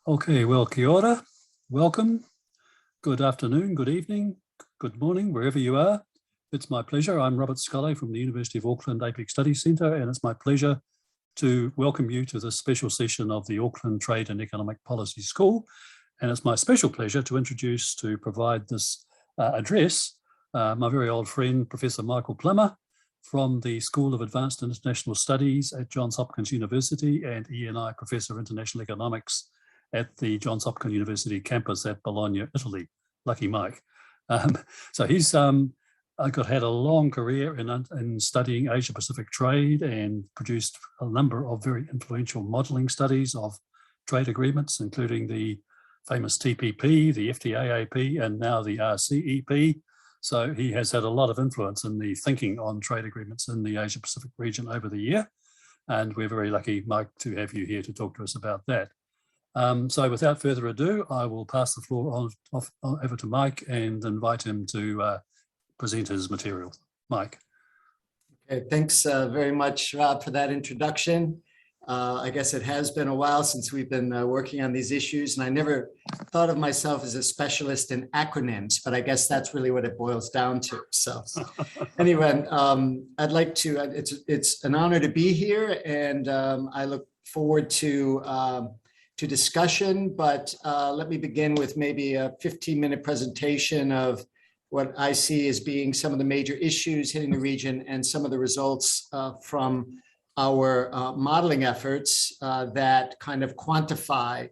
Okay, well, kia ora, welcome, good afternoon, good evening, good morning, wherever you are. It's my pleasure. I'm Robert Scully from the University of Auckland APEC Studies Centre, and it's my pleasure to welcome you to this special session of the Auckland Trade and Economic Policy School. And it's my special pleasure to provide this address, my very old friend, Professor Michael Plummer, from the School of Advanced International Studies at Johns Hopkins University and E&I Professor of International Economics at the Johns Hopkins University campus at Bologna, Italy. Lucky Mike. So he's had a long career in studying Asia-Pacific trade and produced a number of very influential modelling studies of trade agreements, including the famous TPP, the FTAAP, and now the RCEP. So he has had a lot of influence in the thinking on trade agreements in the Asia-Pacific region over the year. And we're very lucky, Mike, to have you here to talk to us about that. So without further ado, I will pass the floor over to Mike and invite him to present his material. Mike. Okay, thanks very much, Rob, for that introduction. I guess it has been a while since we've been working on these issues, and I never thought of myself as a specialist in acronyms, but I guess that's really what it boils down to. So anyway, I'd like to, it's an honor to be here, and I look forward to discussion, but let me begin with maybe a 15-minute presentation of what I see as being some of the major issues hitting the region and some of the results from our modeling efforts that kind of quantify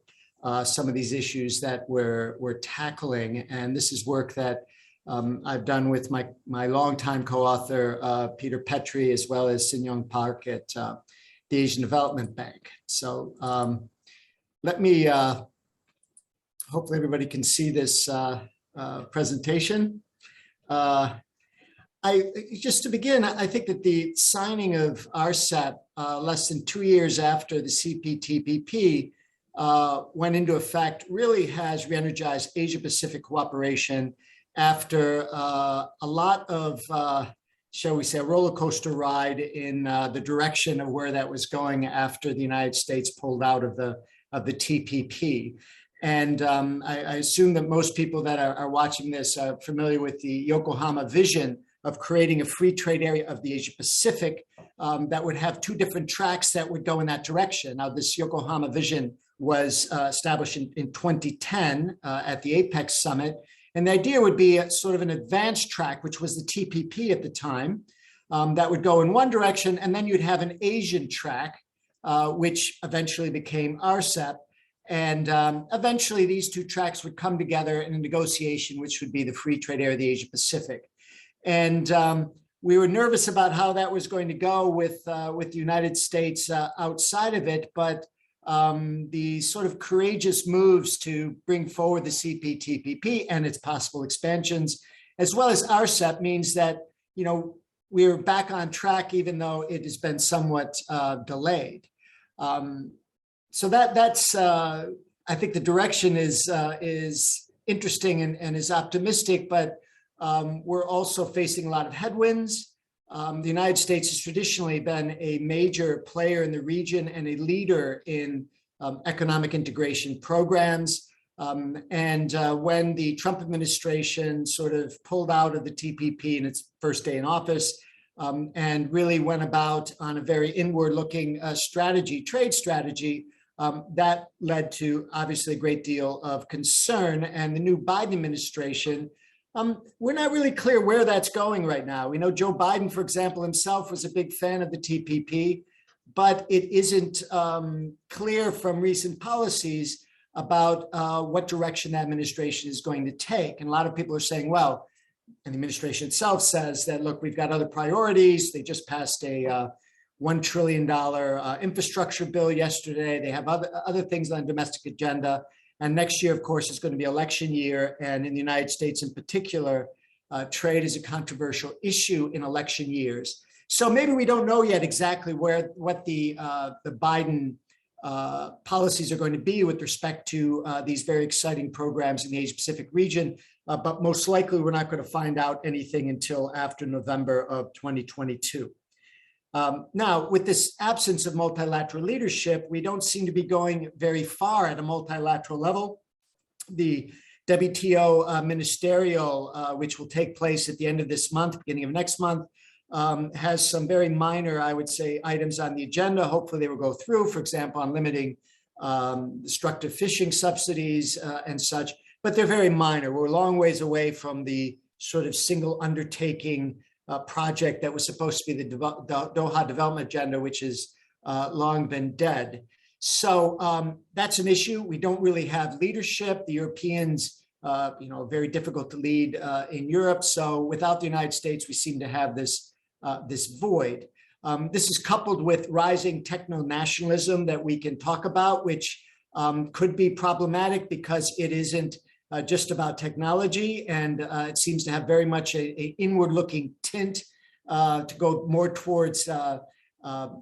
some of these issues that we're tackling. And this is work that I've done with my longtime co-author, Peter Petrie, as well as Sin-Young Park at the Asian Development Bank. So let me, hopefully everybody can see this presentation. Just to begin, I think that the signing of RCEP less than 2 years after the CPTPP went into effect really has re-energized Asia-Pacific cooperation after a lot of, shall we say, a roller coaster ride in the direction of where that was going after the United States pulled out of the TPP. And I assume that most people that are watching this are familiar with the Yokohama vision of creating a free trade area of the Asia Pacific that would have two different tracks that would go in that direction. Now, this Yokohama vision was established in 2010 at the APEC summit. And the idea would be sort of an advanced track, which was the TPP at the time, that would go in one direction. And then you'd have an Asian track, which eventually became RCEP. And eventually these two tracks would come together in a negotiation, which would be the free trade area of the Asia Pacific. And we were nervous about how that was going to go with the United States outside of it, but the sort of courageous moves to bring forward the CPTPP and its possible expansions, as well as RCEP, means that, you know, we're back on track, even though it has been somewhat delayed. So that's I think the direction is interesting and is optimistic, but we're also facing a lot of headwinds. The United States has traditionally been a major player in the region and a leader in economic integration programs. And when the Trump administration sort of pulled out of the TPP in its first day in office, and really went about on a very inward-looking trade strategy, that led to obviously a great deal of concern. And the new Biden administration, we're not really clear where that's going right now. We know Joe Biden, for example, himself was a big fan of the TPP, but it isn't clear from recent policies about what direction that administration is going to take. And a lot of people are saying, well, and the administration itself says that, look, we've got other priorities. They just passed a $1 trillion infrastructure bill yesterday. They have other things on the domestic agenda. And next year, of course, is going to be election year. And in the United States in particular, trade is a controversial issue in election years. So maybe we don't know yet exactly what the Biden policies are going to be with respect to these very exciting programs in the Asia-Pacific region. But most likely, we're not going to find out anything until after November of 2022. Now, with this absence of multilateral leadership, we don't seem to be going very far at a multilateral level. The WTO ministerial, which will take place at the end of this month, beginning of next month, has some very minor, I would say, items on the agenda. Hopefully they will go through, for example, on limiting destructive fishing subsidies and such, but they're very minor. We're a long ways away from the sort of single undertaking project that was supposed to be the Doha Development Agenda, which has long been dead. So that's an issue. We don't really have leadership. The Europeans, very difficult to lead in Europe. So without the United States, we seem to have this void. This is coupled with rising techno-nationalism that we can talk about, which could be problematic because it isn't just about technology, and it seems to have very much a inward-looking tint to go more towards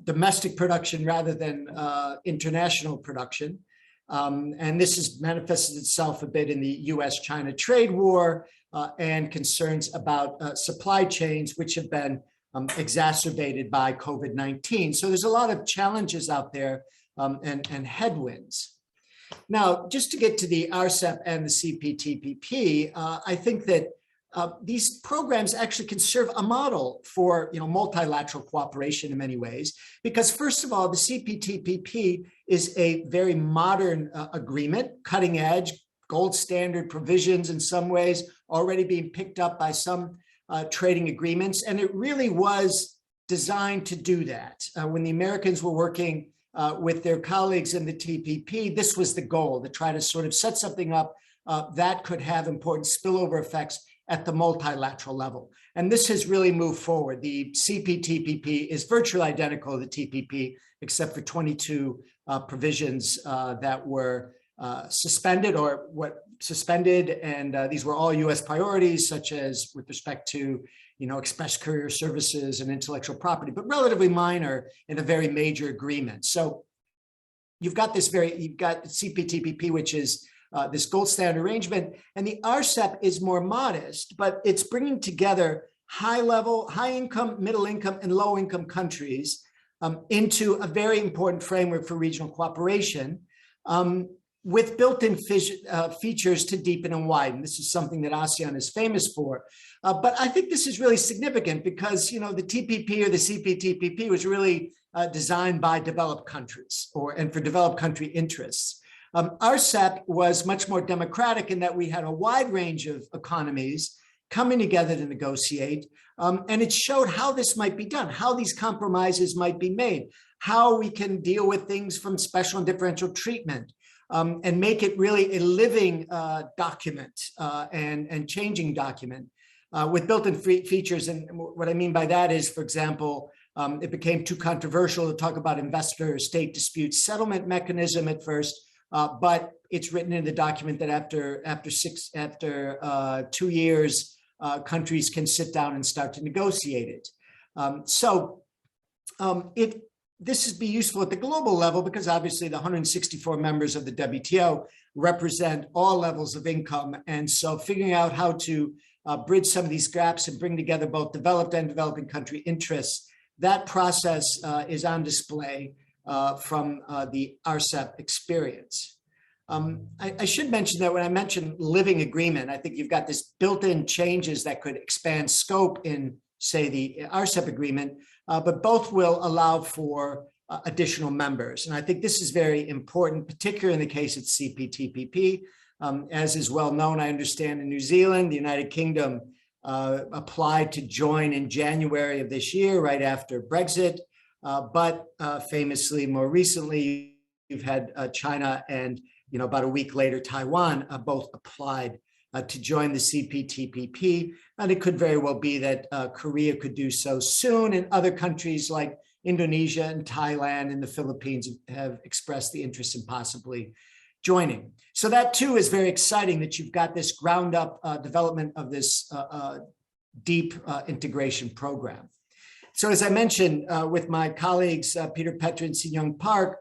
domestic production rather than international production. And this has manifested itself a bit in the US-China trade war and concerns about supply chains, which have been exacerbated by COVID-19. So there's a lot of challenges out there and headwinds. Now, just to get to the RCEP and the CPTPP, I think that these programs actually can serve a model for multilateral cooperation in many ways, because first of all, the CPTPP is a very modern agreement, cutting edge, gold standard provisions in some ways, already being picked up by some trading agreements. And it really was designed to do that. When the Americans were working with their colleagues in the TPP, this was the goal, to try to sort of set something up that could have important spillover effects at the multilateral level. And this has really moved forward. The CPTPP is virtually identical to the TPP, except for 22 provisions that were suspended and these were all US priorities, such as with respect to express courier services and intellectual property, but relatively minor in a very major agreement. So you've got CPTPP, which is this gold standard arrangement, and the RCEP is more modest, but it's bringing together high income, middle income, and low income countries into a very important framework for regional cooperation with built-in features to deepen and widen. This is something that ASEAN is famous for. But I think this is really significant because, the TPP or the CPTPP was really designed by developed countries and for developed country interests. RCEP was much more democratic in that we had a wide range of economies coming together to negotiate. And it showed how this might be done, how these compromises might be made, how we can deal with things from special and differential treatment. And make it really a living document and changing document with built-in features. And what I mean by that is, for example, it became too controversial to talk about investor-state dispute settlement mechanism at first, but it's written in the document that after 2 years, countries can sit down and start to negotiate it. This would be useful at the global level because obviously the 164 members of the WTO represent all levels of income. And so figuring out how to bridge some of these gaps and bring together both developed and developing country interests, that process is on display from the RCEP experience. I should mention that when I mentioned living agreement, I think you've got this built-in changes that could expand scope in, say, the RCEP agreement, but both will allow for additional members. And I think this is very important, particularly in the case of CPTPP. As is well known, I understand in New Zealand, the United Kingdom applied to join in January of this year, right after Brexit. But famously, more recently, you've had China and about a week later, Taiwan both applied to join the CPTPP. And it could very well be that Korea could do so soon, and other countries like Indonesia and Thailand and the Philippines have expressed the interest in possibly joining. So that too is very exciting that you've got this ground up development of this deep integration program. So as I mentioned with my colleagues, Peter Petra and Si-Young Park,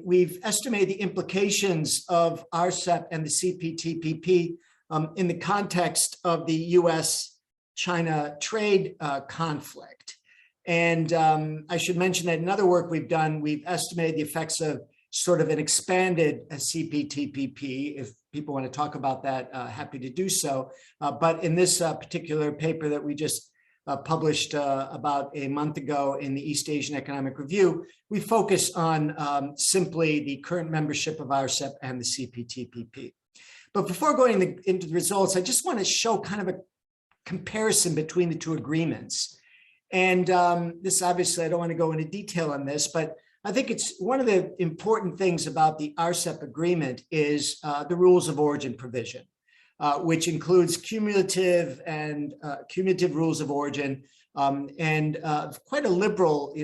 we've estimated the implications of RCEP and the CPTPP in the context of the US-China trade conflict. And I should mention that in other work we've done, we've estimated the effects of sort of an expanded CPTPP. If people want to talk about that, happy to do so. But in this particular paper that we just published about a month ago in the East Asian Economic Review, we focus on simply the current membership of RCEP and the CPTPP. But before going into the results, I just want to show kind of a comparison between the two agreements. And this obviously, I don't want to go into detail on this, but I think it's one of the important things about the RCEP agreement is the rules of origin provision, which includes cumulative rules of origin and quite a liberal,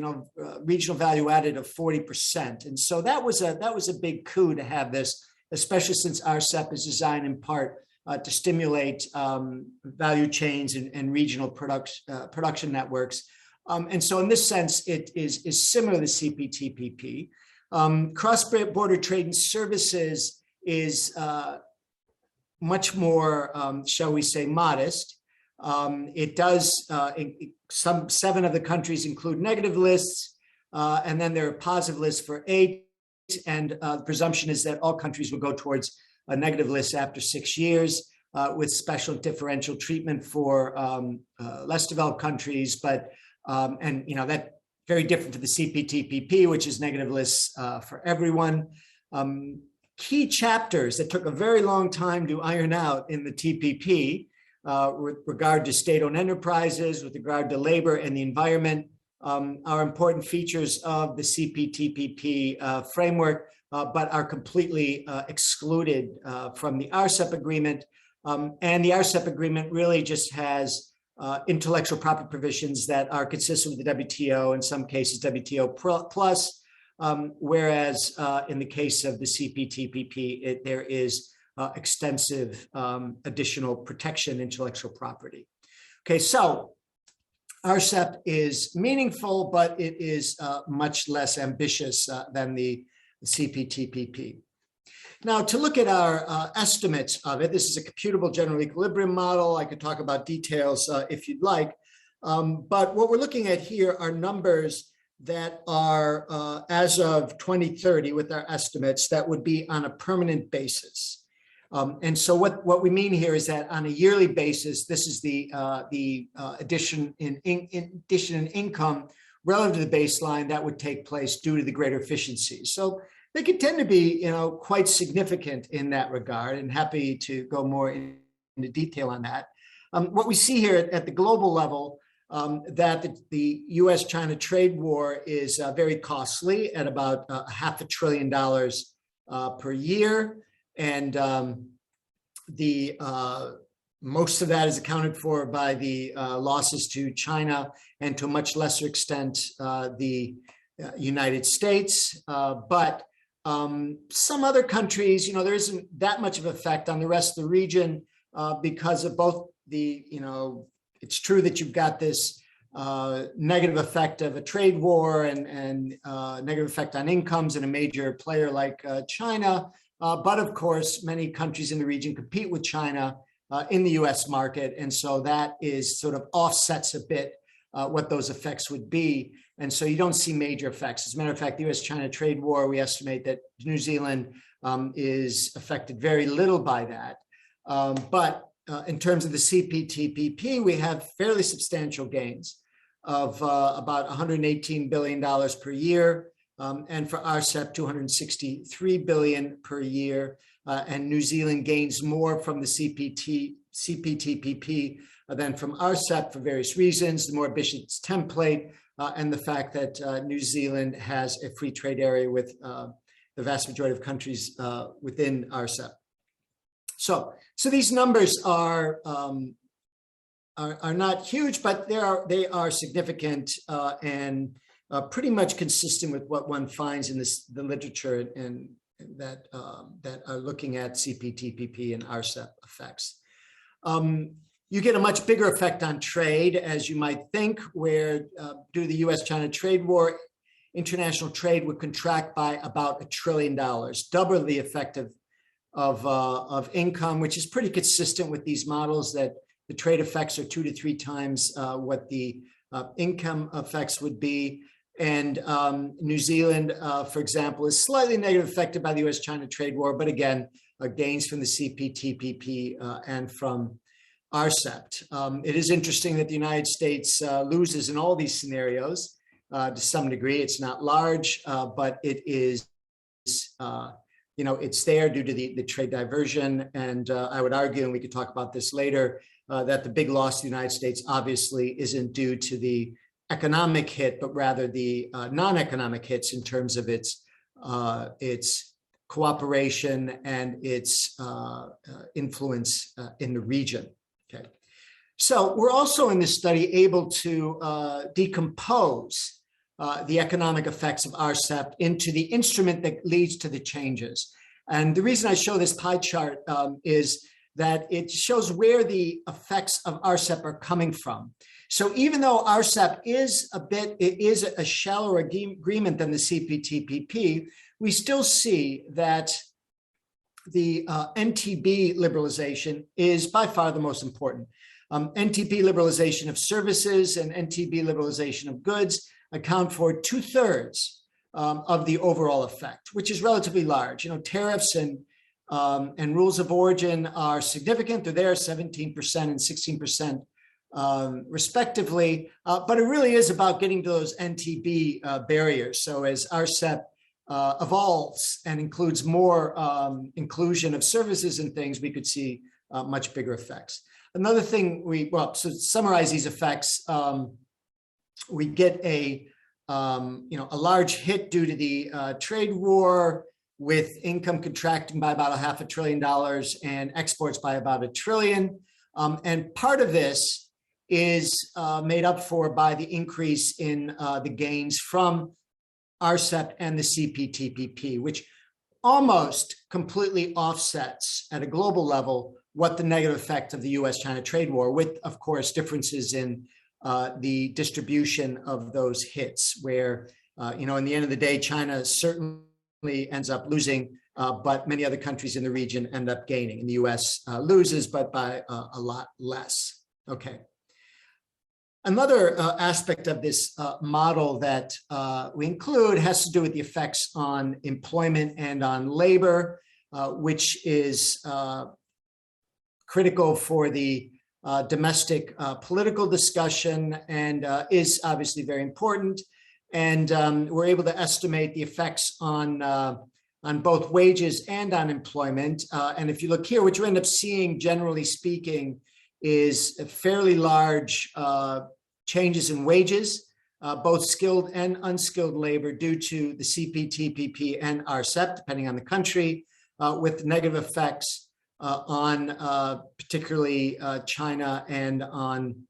regional value added of 40%. And so that was a big coup to have this, especially since RCEP is designed in part to stimulate value chains and regional production networks. And so in this sense, it is similar to CPTPP. Cross-border trade and services is much more, shall we say, modest. It does, some 7 of the countries include negative lists, and then there are positive lists for 8. And the presumption is that all countries will go towards a negative list after 6 years, with special differential treatment for less developed countries. But that very different to the CPTPP, which is negative lists for everyone. Key chapters that took a very long time to iron out in the TPP with regard to state-owned enterprises, with regard to labor and the environment, are important features of the CPTPP framework, but are completely excluded from the RCEP agreement. And the RCEP agreement really just has intellectual property provisions that are consistent with the WTO, in some cases WTO plus, whereas in the case of the CPTPP, there is extensive additional protection intellectual property. Okay, so RCEP is meaningful, but it is much less ambitious than the CPTPP. Now, to look at our estimates of it, this is a computable general equilibrium model. I could talk about details if you'd like, but what we're looking at here are numbers that are as of 2030 with our estimates that would be on a permanent basis. And so what we mean here is that on a yearly basis, this is the addition in income relative to the baseline that would take place due to the greater efficiency. So they could tend to be, quite significant in that regard, and happy to go more into detail on that. What we see here at the global level, that the US-China trade war is very costly at about $500 billion per year. And most of that is accounted for by the losses to China and to a much lesser extent the United States. But some other countries, there isn't that much of effect on the rest of the region because of both the, it's true that you've got this negative effect of a trade war and negative effect on incomes in a major player like China. But of course, many countries in the region compete with China in the US market. And so that is sort of offsets a bit what those effects would be. And so you don't see major effects. As a matter of fact, the US-China trade war, we estimate that New Zealand is affected very little by that. But in terms of the CPTPP, we have fairly substantial gains of about $118 billion per year. And for RCEP, $263 billion per year. And New Zealand gains more from the CPTPP than from RCEP for various reasons, the more ambitious template, and the fact that New Zealand has a free trade area with the vast majority of countries within RCEP. So these numbers are not huge, but they are significant and pretty much consistent with what one finds in the literature and that are looking at CPTPP and RCEP effects. You get a much bigger effect on trade, as you might think, where due to the US-China trade war, international trade would contract by about $1 trillion, double the effect of income, which is pretty consistent with these models that the trade effects are 2 to 3 times what the income effects would be. And New Zealand, for example, is slightly negatively affected by the US-China trade war, but again, gains from the CPTPP and from RCEP. It is interesting that the United States loses in all these scenarios to some degree. It's not large, but it is, it's there due to the trade diversion. And I would argue, and we could talk about this later, that the big loss of the United States obviously isn't due to the economic hit, but rather the non-economic hits in terms of its cooperation and its influence in the region. Okay, so we're also in this study able to decompose the economic effects of RCEP into the instrument that leads to the changes. And the reason I show this pie chart is that it shows where the effects of RCEP are coming from. So even though RCEP is a shallower agreement than the CPTPP, we still see that the NTB liberalization is by far the most important. NTB liberalization of services and NTB liberalization of goods account for 2/3 of the overall effect, which is relatively large. Tariffs and rules of origin are significant. They're there, 17% and 16%. Respectively, but it really is about getting to those NTB barriers. So as RCEP evolves and includes more inclusion of services and things, we could see much bigger effects. Another thing so to summarize these effects, we get a large hit due to the trade war, with income contracting by about $500 billion and exports by about $1 trillion. And part of this is made up for by the increase in the gains from RCEP and the CPTPP, which almost completely offsets at a global level what the negative effect of the US-China trade war, with, of course, differences in the distribution of those hits, where, in the end of the day, China certainly ends up losing, but many other countries in the region end up gaining. And the US loses, but by a lot less. Okay. Another aspect of this model that we include has to do with the effects on employment and on labor, which is critical for the domestic political discussion and is obviously very important. And we're able to estimate the effects on both wages and on employment. And if you look here, what you end up seeing, generally speaking, is a fairly large changes in wages, both skilled and unskilled labor, due to the CPTPP and RCEP, depending on the country, with negative effects on particularly China and on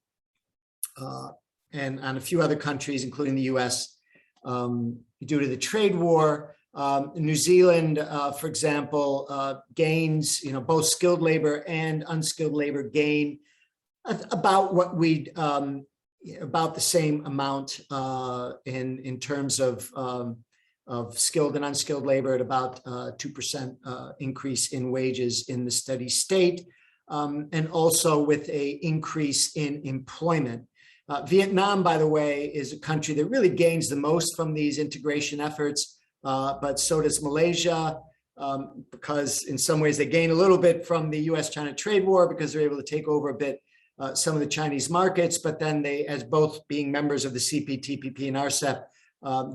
a few other countries, including the US, due to the trade war. New Zealand, for example, gains, both skilled labor and unskilled labor gain about what we'd about the same amount in terms of skilled and unskilled labor, at about 2% increase in wages in the steady state, and also with an increase in employment. Vietnam, by the way, is a country that really gains the most from these integration efforts, but so does Malaysia, because in some ways they gain a little bit from the US-China trade war because they're able to take over a bit some of the Chinese markets, but then they, as both being members of the CPTPP and RCEP,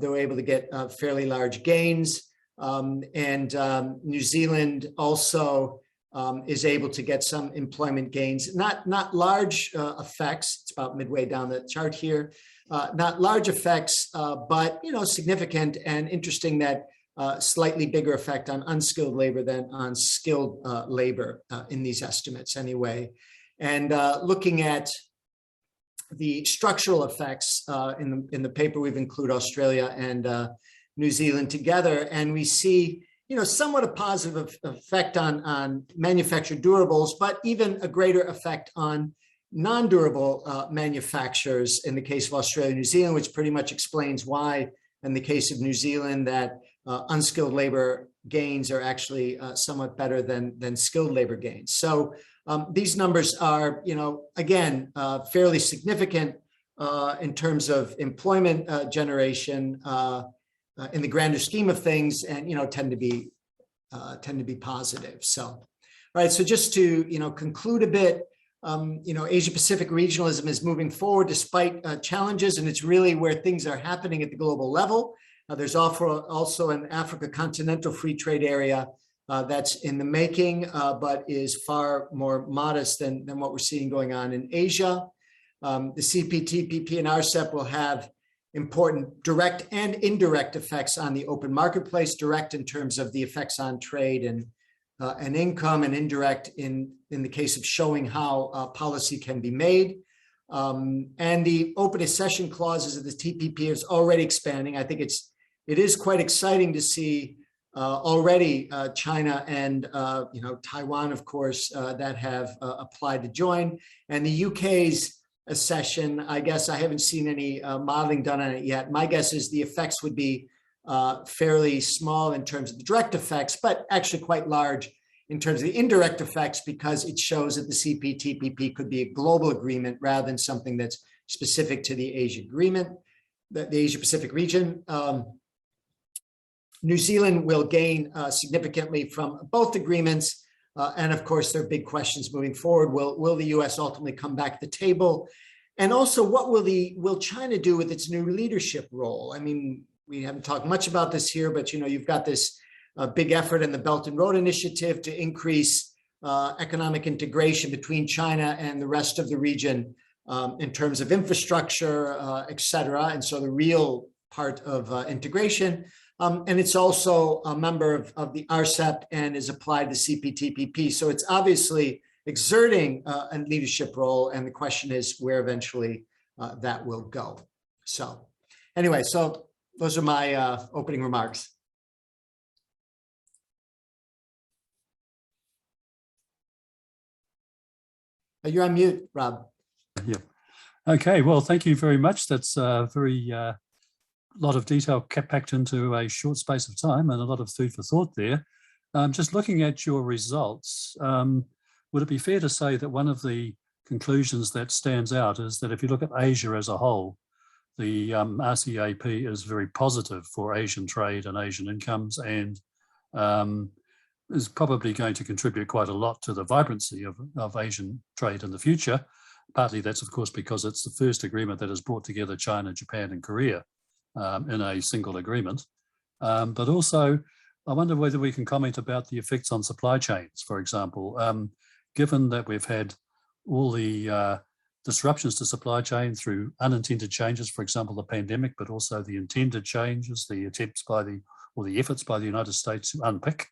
they were able to get fairly large gains. And New Zealand also is able to get some employment gains, not large effects. It's about midway down the chart here. Not large effects, but significant, and interesting that slightly bigger effect on unskilled labor than on skilled labor in these estimates anyway. And looking at the structural effects in the paper, we've included Australia and New Zealand together, and we see somewhat a positive effect on manufactured durables, but even a greater effect on non-durable manufacturers in the case of Australia and New Zealand, which pretty much explains why in the case of New Zealand that unskilled labor gains are actually somewhat better than skilled labor gains. So these numbers are, again, fairly significant in terms of employment generation in the grander scheme of things, and tend to be positive. So, all right. So just to conclude a bit, Asia Pacific regionalism is moving forward despite challenges, and it's really where things are happening at the global level. There's also an Africa continental free trade area that's in the making, but is far more modest than what we're seeing going on in Asia. The CPTPP and RCEP will have important direct and indirect effects on the open marketplace, direct in terms of the effects on trade and income, and indirect in the case of showing how policy can be made. And the open accession clauses of the TPP is already expanding. I think it is quite exciting to see already China and Taiwan, of course, that have applied to join, and the UK's accession. I guess I haven't seen any modeling done on it yet. My guess is the effects would be fairly small in terms of the direct effects, but actually quite large in terms of the indirect effects, because it shows that the CPTPP could be a global agreement rather than something that's specific to the Asia agreement, the Asia Pacific region. New Zealand will gain significantly from both agreements. And of course, there are big questions moving forward. Will the US ultimately come back to the table? And also, what will China do with its new leadership role? I mean, we haven't talked much about this here, but you've got this big effort in the Belt and Road Initiative to increase economic integration between China and the rest of the region in terms of infrastructure, et cetera. And so the real part of integration. And it's also a member of the RCEP and is applied to CPTPP. So it's obviously exerting a leadership role. And the question is where eventually that will go. So anyway, so those are my opening remarks. You're on mute, Rob. Yeah. Okay. Well, thank you very much. That's very lot of detail packed into a short space of time, and a lot of food for thought there. Just looking at your results, would it be fair to say that one of the conclusions that stands out is that if you look at Asia as a whole, the RCEP is very positive for Asian trade and Asian incomes, and is probably going to contribute quite a lot to the vibrancy of Asian trade in the future. Partly that's, of course, because it's the first agreement that has brought together China, Japan, and Korea in a single agreement. But also, I wonder whether we can comment about the effects on supply chains, for example, given that we've had all the disruptions to supply chain through unintended changes, for example, the pandemic, but also the intended changes, the efforts by the United States to unpick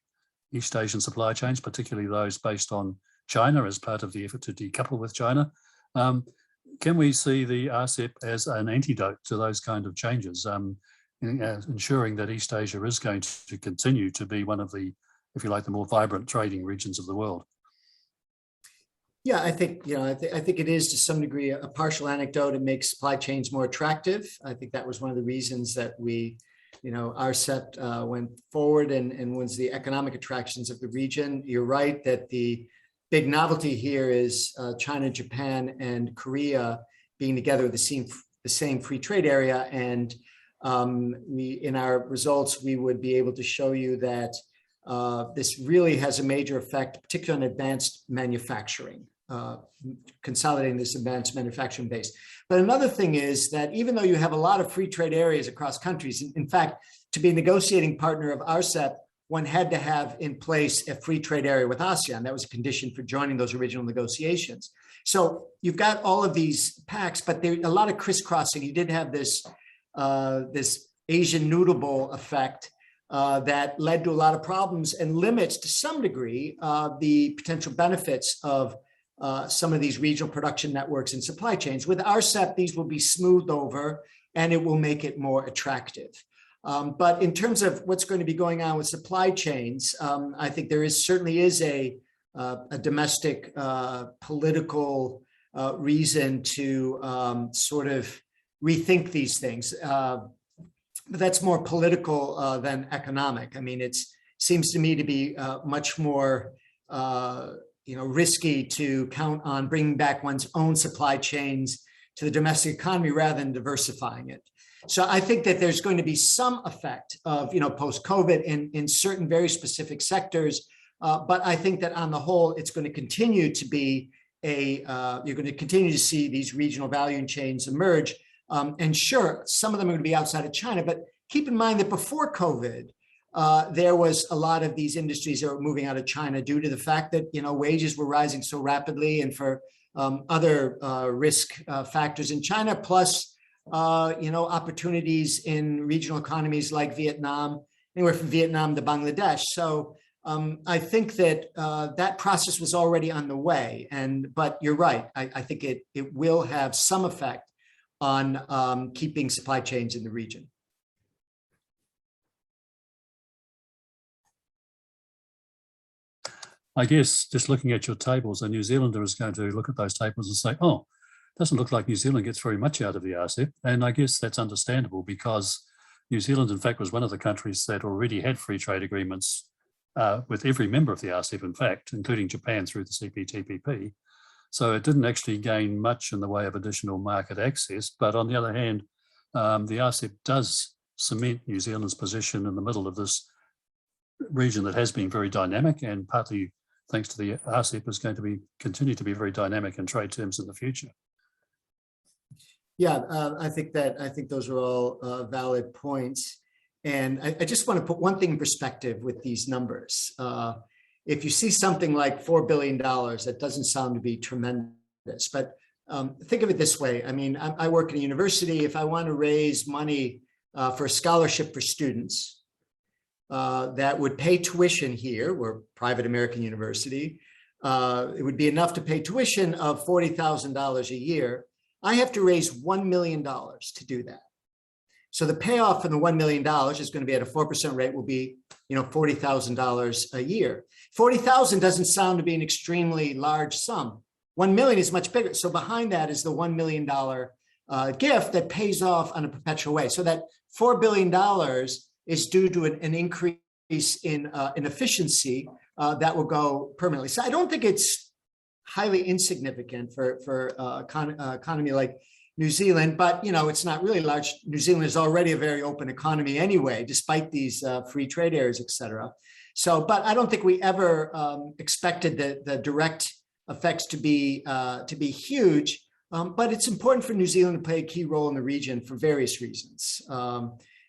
East Asian supply chains, particularly those based on China as part of the effort to decouple with China. Can we see the RCEP as an antidote to those kind of changes, ensuring that East Asia is going to continue to be one of the, if you like, the more vibrant trading regions of the world? Yeah, I think it is to some degree a partial anecdote. It makes supply chains more attractive. I think that was one of the reasons that RCEP went forward and was the economic attractions of the region. You're right that the big novelty here is China, Japan, and Korea being together with the same free trade area. And in our results, we would be able to show you that this really has a major effect, particularly on advanced manufacturing, consolidating this advanced manufacturing base. But another thing is that even though you have a lot of free trade areas across countries, in fact, to be a negotiating partner of RCEP, one had to have in place a free trade area with ASEAN. That was a condition for joining those original negotiations. So you've got all of these pacts, but there's a lot of crisscrossing. You did have this Asian noodle bowl effect that led to a lot of problems and limits to some degree the potential benefits of some of these regional production networks and supply chains. With RCEP, these will be smoothed over and it will make it more attractive. But in terms of what's going to be going on with supply chains, I think there certainly is a domestic political reason to sort of rethink these things. But that's more political than economic. I mean, it seems to me to be much more risky to count on bringing back one's own supply chains to the domestic economy rather than diversifying it. So I think that there's going to be some effect of, post-COVID in certain very specific sectors. But I think that on the whole, it's going to continue to be you're going to continue to see these regional value chains emerge. And sure, some of them are going to be outside of China, but keep in mind that before COVID, there was a lot of these industries that were moving out of China due to the fact that, wages were rising so rapidly and for other risk factors in China, plus opportunities in regional economies like Vietnam, anywhere from Vietnam to Bangladesh. So I think that that process was already on the way. But you're right. I think it will have some effect on keeping supply chains in the region. I guess just looking at your tables, a New Zealander is going to look at those tables and say, oh, doesn't look like New Zealand gets very much out of the RCEP. And I guess that's understandable because New Zealand, in fact, was one of the countries that already had free trade agreements with every member of the RCEP, in fact, including Japan through the CPTPP. So it didn't actually gain much in the way of additional market access. But on the other hand, the RCEP does cement New Zealand's position in the middle of this region that has been very dynamic, and partly thanks to the RCEP is going to continue to be very dynamic in trade terms in the future. Yeah, I think those are all valid points. And I just want to put one thing in perspective with these numbers. If you see something like $4 billion, that doesn't sound to be tremendous, but think of it this way. I mean, I work in a university. If I want to raise money for a scholarship for students that would pay tuition here, we're a private American university, it would be enough to pay tuition of $40,000 a year. I have to raise $1 million to do that. So the payoff from the $1 million is going to be at a 4% rate will be, $40,000 a year. 40,000 doesn't sound to be an extremely large sum. 1 million is much bigger. So behind that is the $1 million gift that pays off on a perpetual way. So that $4 billion is due to an increase in efficiency that will go permanently. So I don't think it's highly insignificant for economy like New Zealand, but it's not really large. New Zealand is already a very open economy anyway, despite these free trade areas, et cetera. So, but I don't think we ever expected the direct effects to be huge. But it's important for New Zealand to play a key role in the region for various reasons.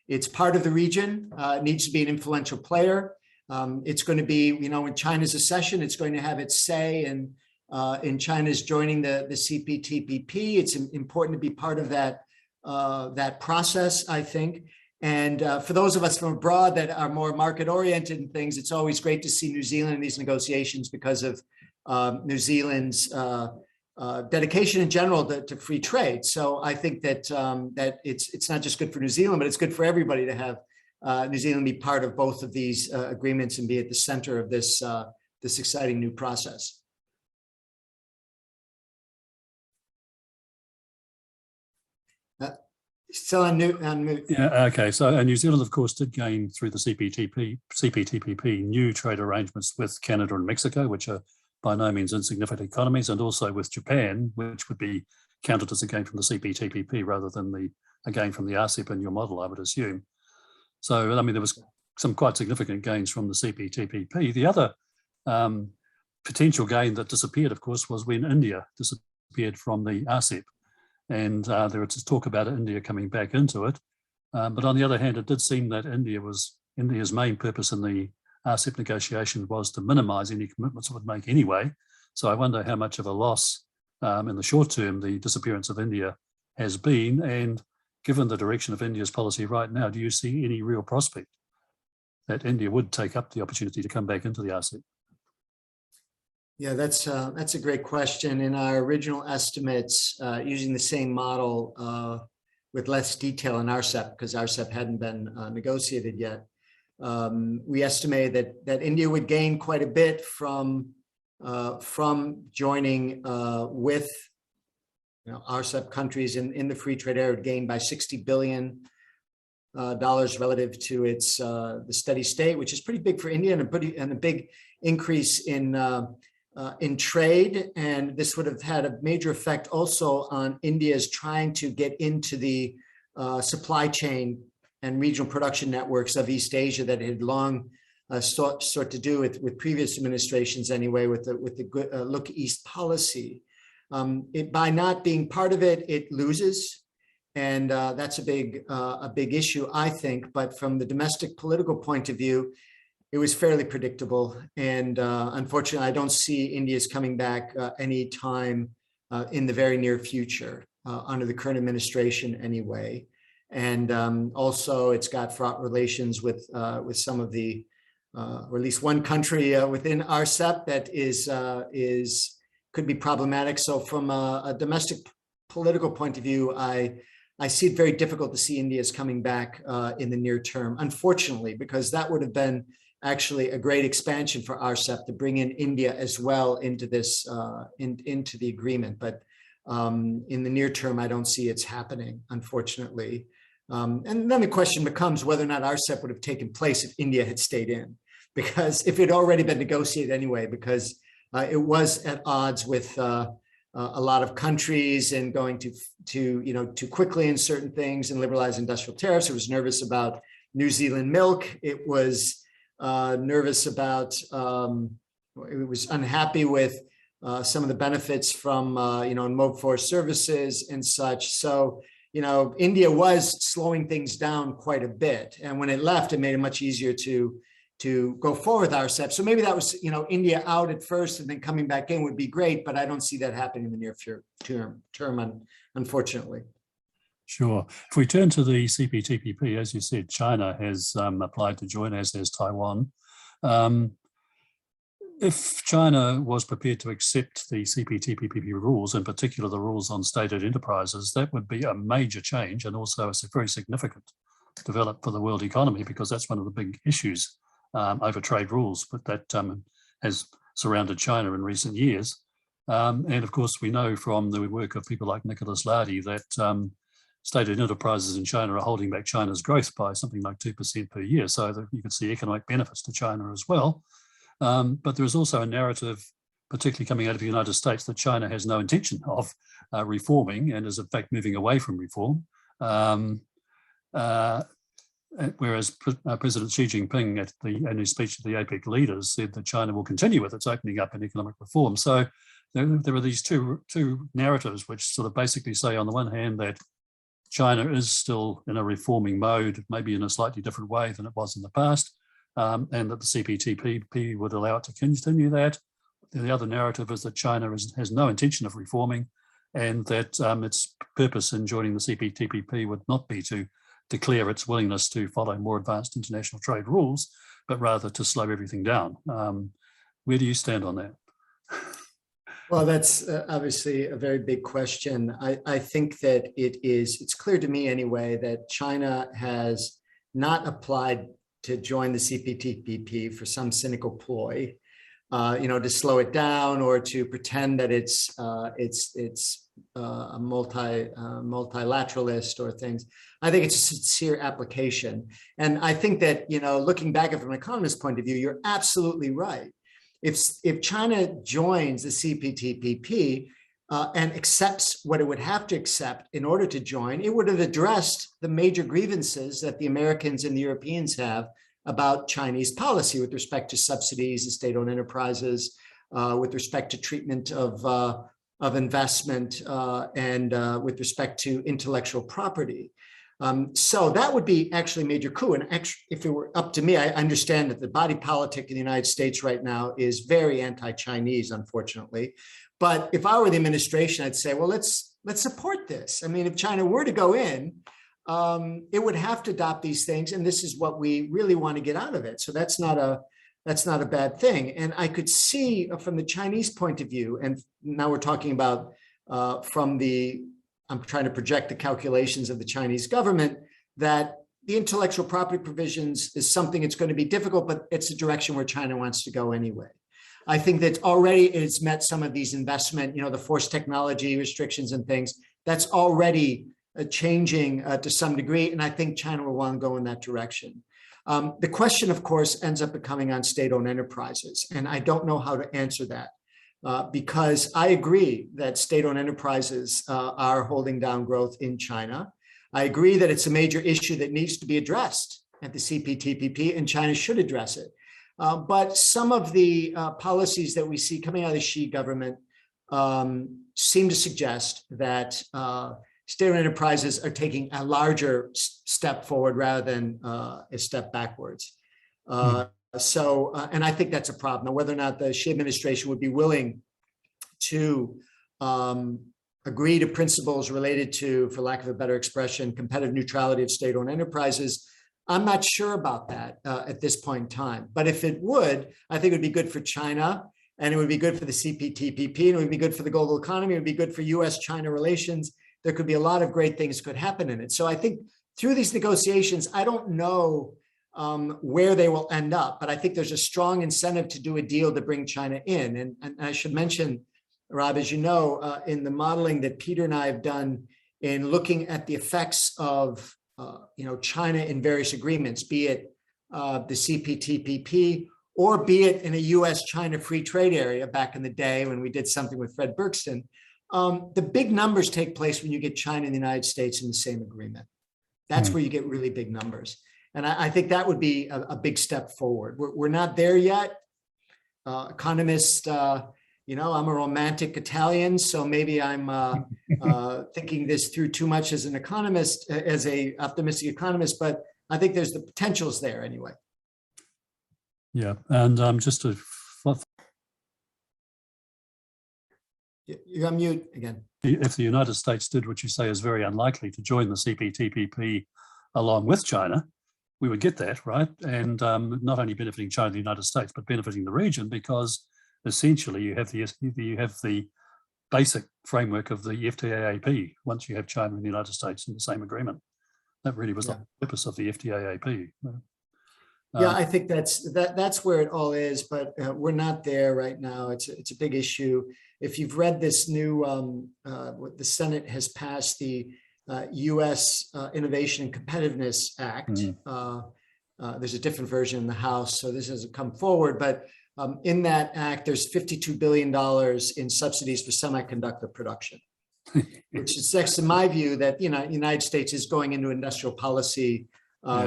It's part of the region. It needs to be an influential player. It's going to be, when China's a session, it's going to have its say in China's joining the CPTPP. It's important to be part of that process, I think. And for those of us from abroad that are more market-oriented in things, it's always great to see New Zealand in these negotiations because of New Zealand's dedication in general to free trade. So I think that it's not just good for New Zealand, but it's good for everybody to have New Zealand be part of both of these agreements and be at the center of this exciting new process. Still on mute. Yeah, okay. So New Zealand, of course, did gain through the CPTPP new trade arrangements with Canada and Mexico, which are by no means insignificant economies, and also with Japan, which would be counted as a gain from the CPTPP rather than a gain from the RCEP in your model, I would assume. So, I mean, there was some quite significant gains from the CPTPP. The other potential gain that disappeared, of course, was when India disappeared from the RCEP. And there was talk about India coming back into it. But on the other hand, it did seem that India's main purpose in the RCEP negotiation was to minimise any commitments it would make anyway. So I wonder how much of a loss in the short term the disappearance of India has been. And given the direction of India's policy right now, do you see any real prospect that India would take up the opportunity to come back into the RCEP? Yeah, that's a great question. In our original estimates, using the same model with less detail in RCEP, because RCEP hadn't been negotiated yet, we estimated that India would gain quite a bit from joining with RCEP countries in the free trade area. Would gain by $60 billion relative to the steady state, which is pretty big for India, and a big increase in in trade, and this would have had a major effect also on India's trying to get into the supply chain and regional production networks of East Asia that it had long sought to do with previous administrations anyway, with the Look East policy. By not being part of it, it loses. And that's a big issue, I think. But from the domestic political point of view, it was fairly predictable. And unfortunately, I don't see India's coming back anytime in the very near future, under the current administration anyway. And also, it's got fraught relations with some of the, or at least one country within RCEP that could be problematic. So from a domestic political point of view, I see it very difficult to see India's coming back in the near term, unfortunately, because that would have been actually a great expansion for RCEP to bring in India as well into this, into the agreement. But in the near term, I don't see it's happening, unfortunately. And then the question becomes whether or not RCEP would have taken place if India had stayed in, because if it had already been negotiated anyway, because it was at odds with a lot of countries and going too quickly in certain things and liberalize industrial tariffs. It was nervous about New Zealand milk. It was nervous about, it was unhappy with some of the benefits from, mode for services and such. So, India was slowing things down quite a bit. And when it left, it made it much easier to go forward with RCEP. So maybe that was, India out at first and then coming back in would be great, but I don't see that happening in the near term, unfortunately. Sure. If we turn to the CPTPP, as you said, China has applied to join, as has Taiwan. If China was prepared to accept the CPTPP rules, in particular the rules on state-owned enterprises, that would be a major change, and also it's a very significant development for the world economy, because that's one of the big issues over trade rules, but that has surrounded China in recent years. And of course, we know from the work of people like Nicholas Lardy that state-owned enterprises in China are holding back China's growth by something like 2% per year. So that you can see economic benefits to China as well. But there is also a narrative, particularly coming out of the United States, that China has no intention of reforming and is in fact moving away from reform. Whereas President Xi Jinping in his speech to the APEC leaders said that China will continue with its opening up and economic reform. So there are these two narratives which sort of basically say, on the one hand, that China is still in a reforming mode, maybe in a slightly different way than it was in the past, and that the CPTPP would allow it to continue that. The other narrative is that China has no intention of reforming, and that its purpose in joining the CPTPP would not be to declare its willingness to follow more advanced international trade rules, but rather to slow everything down. Where do you stand on that? Well, that's obviously a very big question. I think that it's clear to me anyway that China has not applied to join the CPTPP for some cynical ploy, to slow it down or to pretend that it's a multilateralist or things. I think it's a sincere application. And I think that, looking back at it from an economist's point of view, you're absolutely right. If China joins the CPTPP and accepts what it would have to accept in order to join, it would have addressed the major grievances that the Americans and the Europeans have about Chinese policy with respect to subsidies and state-owned enterprises, with respect to treatment of investment, and with respect to intellectual property. So that would be actually a major coup. And actually, if it were up to me, I understand that the body politic in the United States right now is very anti-Chinese, unfortunately. But if I were the administration, I'd say, well, let's support this. I mean, if China were to go in, it would have to adopt these things, and this is what we really want to get out of it. So that's not a bad thing. And I could see from the Chinese point of view, and now we're talking about I'm trying to project the calculations of the Chinese government, that the intellectual property provisions is something that's going to be difficult, but it's a direction where China wants to go anyway. I think that already it's met some of these investment, the forced technology restrictions and things, that's already changing to some degree. And I think China will want to go in that direction. The question, of course, ends up becoming on state-owned enterprises. And I don't know how to answer that. because I agree that state-owned enterprises are holding down growth in China. I agree that it's a major issue that needs to be addressed at the CPTPP, and China should address it. But some of the policies that we see coming out of the Xi government seem to suggest that state-owned enterprises are taking a larger step forward rather than a step backwards. And I think that's a problem. Now, whether or not the Xi administration would be willing to agree to principles related to, for lack of a better expression, competitive neutrality of state-owned enterprises, I'm not sure about that at this point in time. But if it would, I think it would be good for China, and it would be good for the CPTPP, and it would be good for the global economy. It would be good for US-China relations. There could be a lot of great things could happen in it. So I think through these negotiations, I don't know where they will end up, but I think there's a strong incentive to do a deal to bring China in. And I should mention, Rob, as you know, in the modeling that Peter and I have done in looking at the effects of China in various agreements, be it the CPTPP or be it in a US-China free trade area back in the day when we did something with Fred Bergston, the big numbers take place when you get China and the United States in the same agreement. That's where you get really big numbers. And I think that would be a big step forward. We're not there yet. Economists, I'm a romantic Italian, so maybe I'm thinking this through too much as an economist, as a optimistic economist, but I think there's the potentials there anyway. Yeah, and just to... You're on mute again. If the United States did what you say is very unlikely to join the CPTPP along with China, we would get that, right? And not only benefiting China and the United States, but benefiting the region, because essentially you have the basic framework of the FTAAP once you have China and the United States in the same agreement. That really was the purpose of the FTAAP. Yeah, I think that's where it all is, but we're not there right now. It's a big issue. If you've read this new, what the Senate has passed, the U.S. Innovation and Competitiveness Act. There's a different version in the House, so this hasn't come forward. But in that act, there's $52 billion in subsidies for semiconductor production, which suggests, in my view, that the United States is going into industrial policy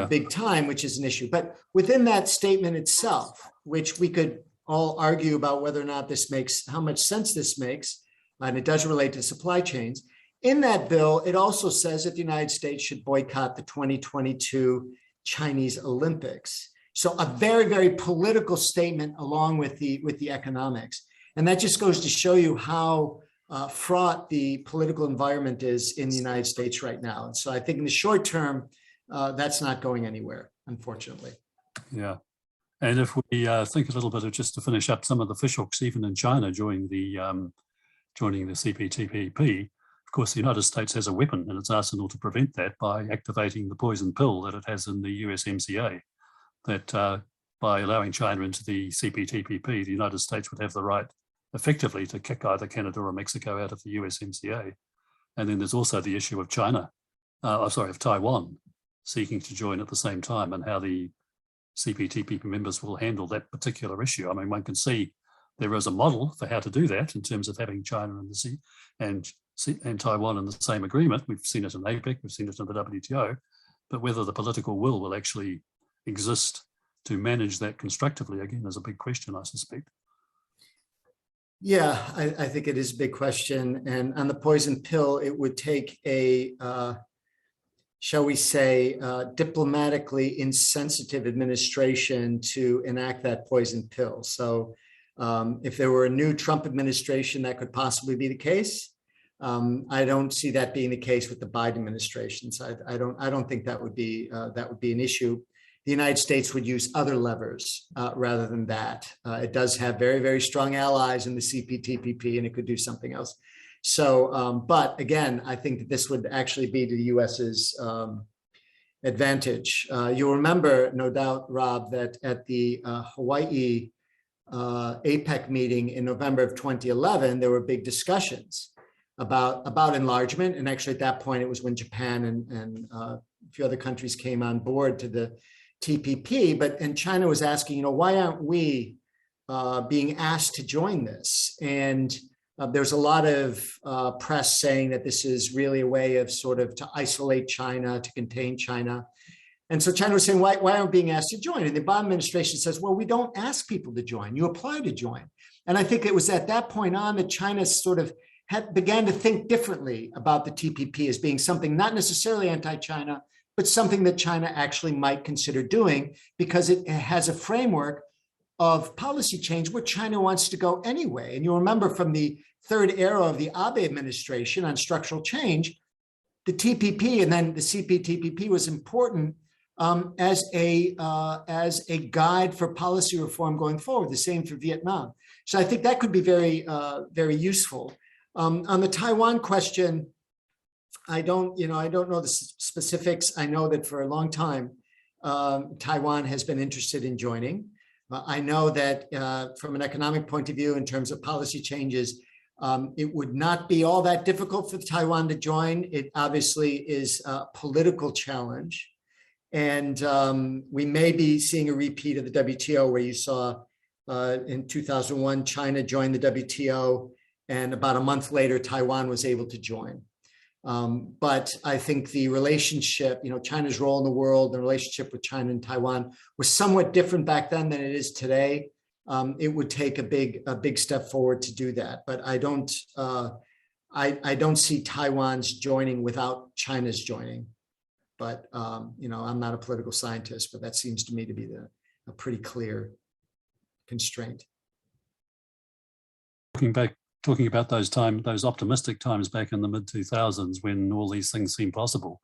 big time, which is an issue. But within that statement itself, which we could all argue about whether or not this makes, how much sense this makes, and it does relate to supply chains. In that bill, it also says that the United States should boycott the 2022 Chinese Olympics. So a very, very political statement along with the economics. And that just goes to show you how fraught the political environment is in the United States right now. And so I think in the short term, that's not going anywhere, unfortunately. Yeah. And if we think a little bit of, just to finish up, some of the fishhooks even in China joining the CPTPP, of course, the United States has a weapon in its arsenal to prevent that by activating the poison pill that it has in the USMCA, that by allowing China into the CPTPP, the United States would have the right effectively to kick either Canada or Mexico out of the USMCA. And then there's also the issue of of Taiwan seeking to join at the same time, and how the CPTPP members will handle that particular issue. I mean, one can see there is a model for how to do that in terms of having China and and Taiwan in the same agreement. We've seen it in APEC, we've seen it in the WTO, but whether the political will actually exist to manage that constructively, again, is a big question, I suspect. Yeah, I think it is a big question. And on the poison pill, it would take a, shall we say, diplomatically insensitive administration to enact that poison pill. So if there were a new Trump administration, that could possibly be the case. I don't see that being the case with the Biden administration. So I don't think that would be an issue. The United States would use other levers rather than that. It does have very, very strong allies in the CPTPP, and it could do something else. So, but again, I think that this would actually be to the US's advantage. You'll remember, no doubt, Rob, that at the Hawaii APEC meeting in November of 2011, there were big discussions about enlargement. And actually at that point, it was when Japan and a few other countries came on board to the TPP, and China was asking, why aren't we being asked to join this. And there's a lot of press saying that this is really a way of sort of to isolate China, to contain China. And so China was saying, why aren't we being asked to join? And the Obama administration says, well, we don't ask people to join. You apply to join. And I think it was at that point on that China sort of began to think differently about the TPP as being something not necessarily anti-China, but something that China actually might consider doing because it has a framework of policy change where China wants to go anyway. And you'll remember from the third era of the Abe administration on structural change, the TPP and then the CPTPP was important as a guide for policy reform going forward. The same for Vietnam. So I think that could be very, very useful. On the Taiwan question, I don't know the specifics. I know that for a long time, Taiwan has been interested in joining. I know that from an economic point of view, in terms of policy changes, it would not be all that difficult for Taiwan to join. It obviously is a political challenge. And we may be seeing a repeat of the WTO where you saw in 2001, China joined the WTO, and about a month later, Taiwan was able to join. But I think the relationship, China's role in the world, the relationship with China and Taiwan was somewhat different back then than it is today. It would take a big step forward to do that. But I don't see Taiwan's joining without China's joining. But I'm not a political scientist, but that seems to me to be a pretty clear constraint. Talking about those optimistic times back in the mid-2000s when all these things seemed possible.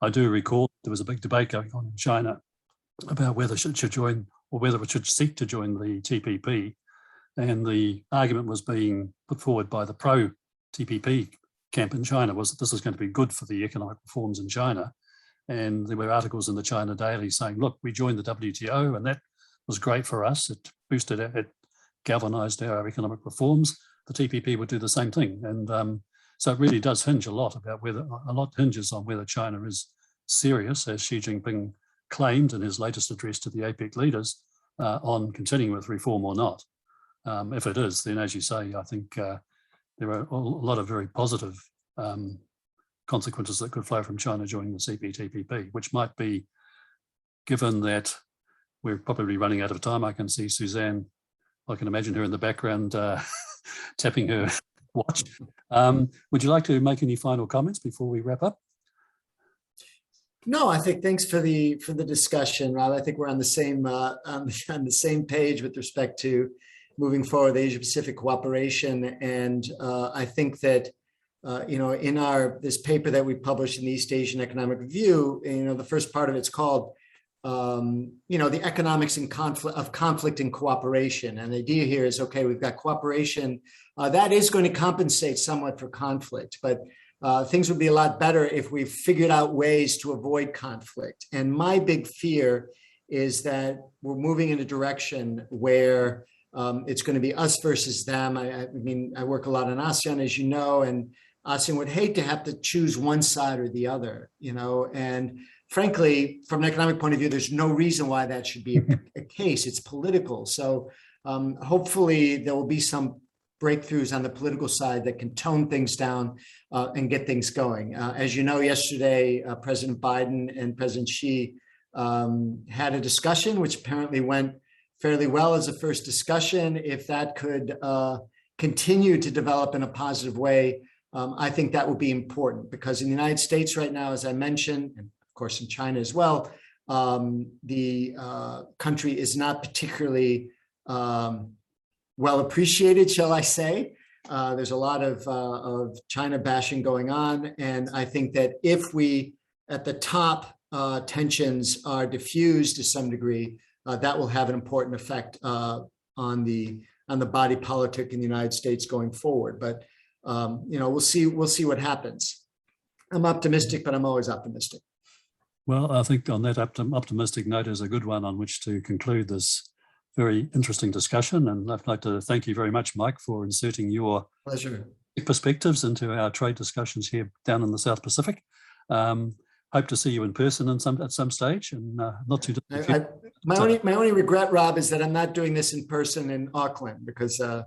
I do recall there was a big debate going on in China about whether it should join or whether it should seek to join the TPP. And the argument was being put forward by the pro-TPP camp in China was that this is going to be good for the economic reforms in China. And there were articles in the China Daily saying, look, we joined the WTO and that was great for us. It boosted it galvanized our economic reforms. The TPP would do the same thing. And so it really does hinge a lot hinges on whether China is serious, as Xi Jinping claimed in his latest address to the APEC leaders, on continuing with reform or not. If it is, then as you say, I think there are a lot of very positive consequences that could flow from China joining the CPTPP, which might be, given that we're probably running out of time. I can see Suzanne, I can imagine her in the background tapping her watch. Would you like to make any final comments before we wrap up? No, I think thanks for the discussion, Rob. I think we're on the same page with respect to moving forward the Asia-Pacific cooperation, and I think that in this paper that we published in the East Asian Economic Review, the first part of it's called the economics of conflict and cooperation. And the idea here is, okay, we've got cooperation that is going to compensate somewhat for conflict, but things would be a lot better if we figured out ways to avoid conflict. And my big fear is that we're moving in a direction where it's going to be us versus them. I work a lot in ASEAN, as you know, and ASEAN would hate to have to choose one side or the other, and frankly, from an economic point of view, there's no reason why that should be a case. It's political. So hopefully there will be some breakthroughs on the political side that can tone things down and get things going. As you know, yesterday, President Biden and President Xi had a discussion, which apparently went fairly well as a first discussion. If that could continue to develop in a positive way, I think that would be important, because in the United States right now, as I mentioned, and of course in China as well, the country is not particularly well appreciated, shall I say. There's a lot of China bashing going on. And I think that if we, at the top, tensions are diffused to some degree, that will have an important effect on the body politic in the United States going forward. But we'll see what happens. I'm optimistic, but I'm always optimistic. Well, I think on that optimistic note is a good one on which to conclude this very interesting discussion. And I'd like to thank you very much, Mike, for inserting your pleasure perspectives into our trade discussions here down in the South Pacific. hope to see you in person at some stage, and not too distant future. My only regret, Rob, is that I'm not doing this in person in Auckland, because I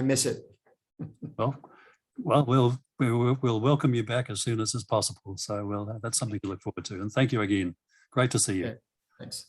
miss it. Well, we'll welcome you back as soon as is possible. So that's something to look forward to. And thank you again. Great to see you. Okay. Thanks.